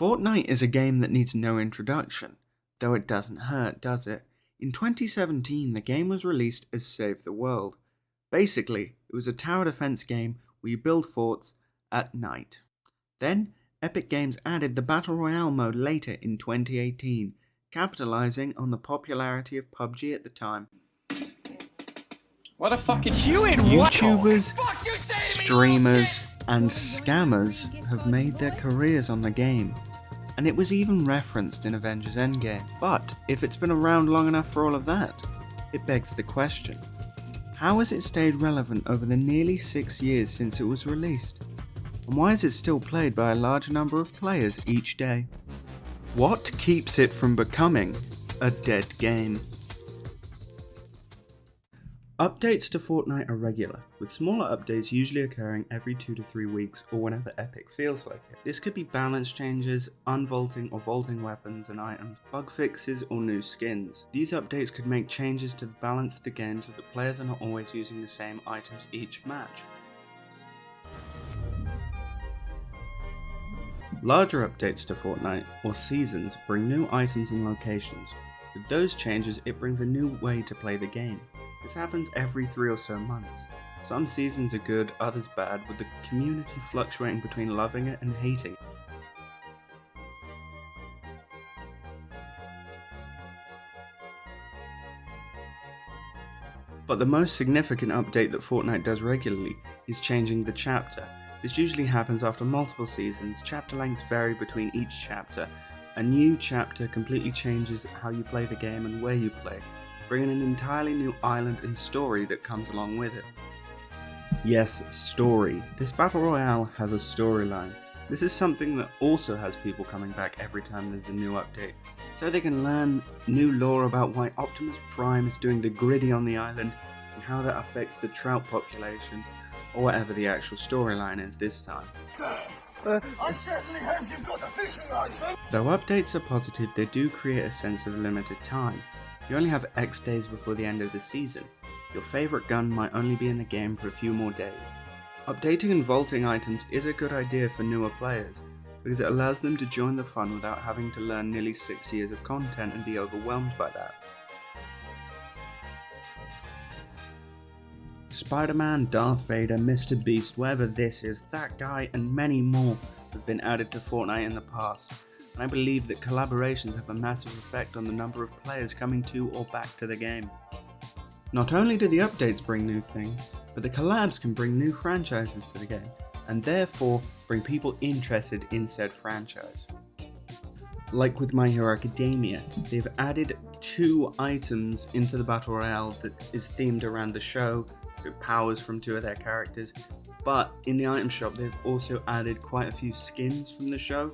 Fortnite is a game that needs no introduction, though it doesn't hurt, does it? In 2017, the game was released as Save the World. Basically, it was a tower defense game where you build forts at night. Then, Epic Games added the Battle Royale mode later in 2018, capitalizing on the popularity of PUBG at the time. What the fuck is you in? YouTubers, streamers, and scammers have made their careers on the game, and it was even referenced in Avengers Endgame. But if it's been around long enough for all of that, it begs the question, how has it stayed relevant over the nearly 6 years since it was released? And why is it still played by a large number of players each day? What keeps it from becoming a dead game? Updates to Fortnite are regular, with smaller updates usually occurring every 2 to 3 weeks or whenever Epic feels like it. This could be balance changes, unvaulting or vaulting weapons and items, bug fixes or new skins. These updates could make changes to the balance of the game so that players are not always using the same items each match. Larger updates to Fortnite, or seasons, bring new items and locations. With those changes, it brings a new way to play the game. This happens every 3 or so months. Some seasons are good, others bad, with the community fluctuating between loving it and hating it. But the most significant update that Fortnite does regularly is changing the chapter. This usually happens after multiple seasons. Chapter lengths vary between each chapter. A new chapter completely changes how you play the game and where you play, bringing an entirely new island and story that comes along with it. Yes, story. This Battle Royale has a storyline. This is something that also has people coming back every time there's a new update, so they can learn new lore about why Optimus Prime is doing the griddy on the island and how that affects the trout population, or whatever the actual storyline is this time. I certainly hope you've got a fishing license! Though updates are positive, they do create a sense of limited time. You only have X days before the end of the season. Your favourite gun might only be in the game for a few more days. Updating and vaulting items is a good idea for newer players, because it allows them to join the fun without having to learn nearly 6 years of content and be overwhelmed by that. Spider-Man, Darth Vader, Mr. Beast, whatever this is, that guy, and many more have been added to Fortnite in the past, and I believe that collaborations have a massive effect on the number of players coming to or back to the game. Not only do the updates bring new things, but the collabs can bring new franchises to the game, and therefore bring people interested in said franchise. Like with My Hero Academia, they've added 2 items into the Battle Royale that is themed around the show, with powers from 2 of their characters, but in the item shop they've also added quite a few skins from the show.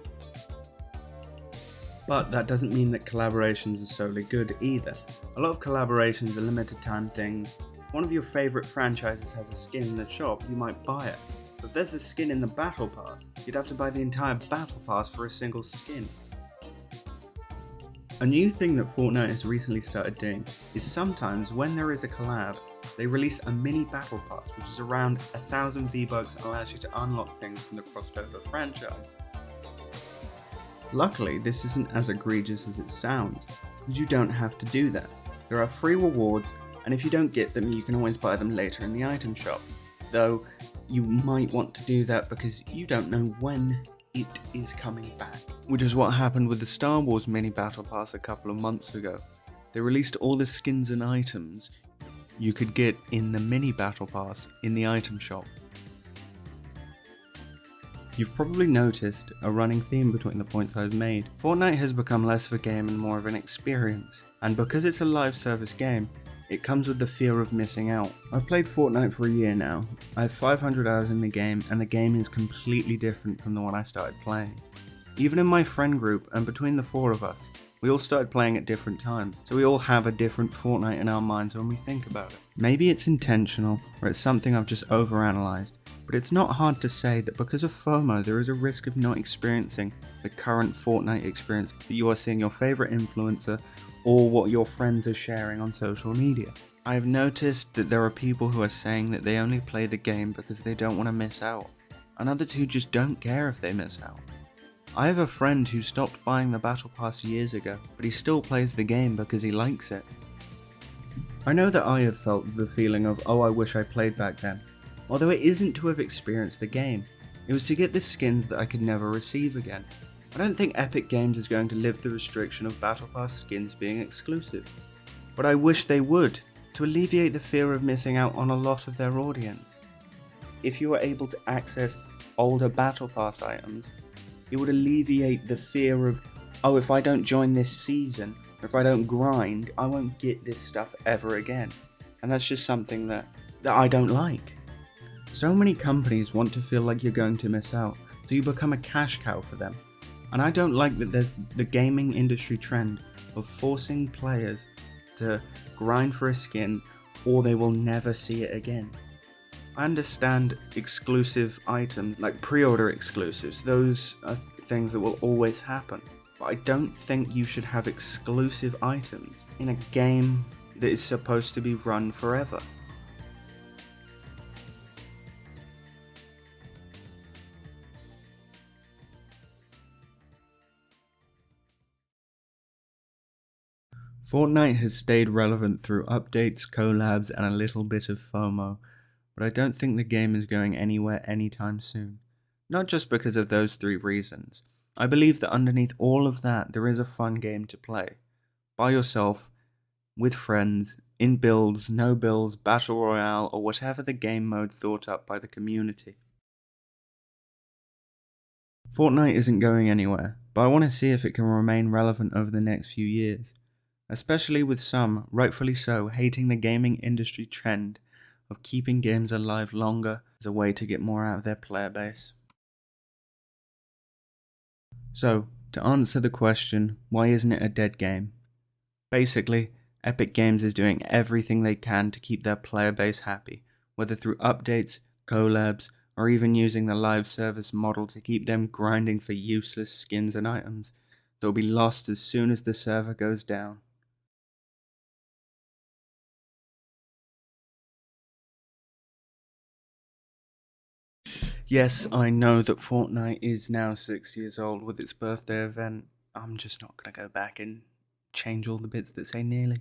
But that doesn't mean that collaborations are solely good either. A lot of collaborations are limited time things. If one of your favourite franchises has a skin in the shop, you might buy it. But if there's a skin in the Battle Pass, you'd have to buy the entire Battle Pass for a single skin. A new thing that Fortnite has recently started doing is sometimes when there is a collab, they release a mini Battle Pass, which is around 1,000 V-Bucks and allows you to unlock things from the crossover franchise. Luckily, this isn't as egregious as it sounds, because you don't have to do that. There are free rewards, and if you don't get them, you can always buy them later in the item shop. Though, you might want to do that because you don't know when it is coming back. Which is what happened with the Star Wars mini Battle Pass a couple of months ago. They released all the skins and items you could get in the mini Battle Pass in the item shop. You've probably noticed a running theme between the points I've made. Fortnite has become less of a game and more of an experience, and because it's a live service game, it comes with the fear of missing out. I've played Fortnite for a year now. I have 500 hours in the game, and the game is completely different from the one I started playing. Even in my friend group, and between the 4 of us, we all started playing at different times, so we all have a different Fortnite in our minds when we think about it. Maybe it's intentional, or it's something I've just overanalyzed, but it's not hard to say that because of FOMO there is a risk of not experiencing the current Fortnite experience that you are seeing your favourite influencer or what your friends are sharing on social media. I have noticed that there are people who are saying that they only play the game because they don't want to miss out, and others who just don't care if they miss out. I have a friend who stopped buying the Battle Pass years ago, but he still plays the game because he likes it. I know that I have felt the feeling of, oh, I wish I played back then, although it isn't to have experienced the game, it was to get the skins that I could never receive again. I don't think Epic Games is going to lift the restriction of Battle Pass skins being exclusive, but I wish they would, to alleviate the fear of missing out on a lot of their audience. If you were able to access older Battle Pass items, it would alleviate the fear of, oh, if I don't join this season, or if I don't grind, I won't get this stuff ever again. And that's just something that I don't like. So many companies want to feel like you're going to miss out, so you become a cash cow for them. And I don't like that there's the gaming industry trend of forcing players to grind for a skin or they will never see it again. I understand exclusive items, like pre-order exclusives, those are things that will always happen. But I don't think you should have exclusive items in a game that is supposed to be run forever. Fortnite has stayed relevant through updates, collabs, and a little bit of FOMO, but I don't think the game is going anywhere anytime soon. Not just because of those three reasons. I believe that underneath all of that, there is a fun game to play. By yourself, with friends, in builds, no builds, battle royale, or whatever the game mode thought up by the community. Fortnite isn't going anywhere, but I want to see if it can remain relevant over the next few years. Especially with some, rightfully so, hating the gaming industry trend of keeping games alive longer as a way to get more out of their player base. So, to answer the question, why isn't it a dead game? Basically, Epic Games is doing everything they can to keep their player base happy, whether through updates, collabs, or even using the live service model to keep them grinding for useless skins and items that will be lost as soon as the server goes down. Yes, I know that Fortnite is now 6 years old with its birthday event. I'm just not going to go back and change all the bits that say nearly.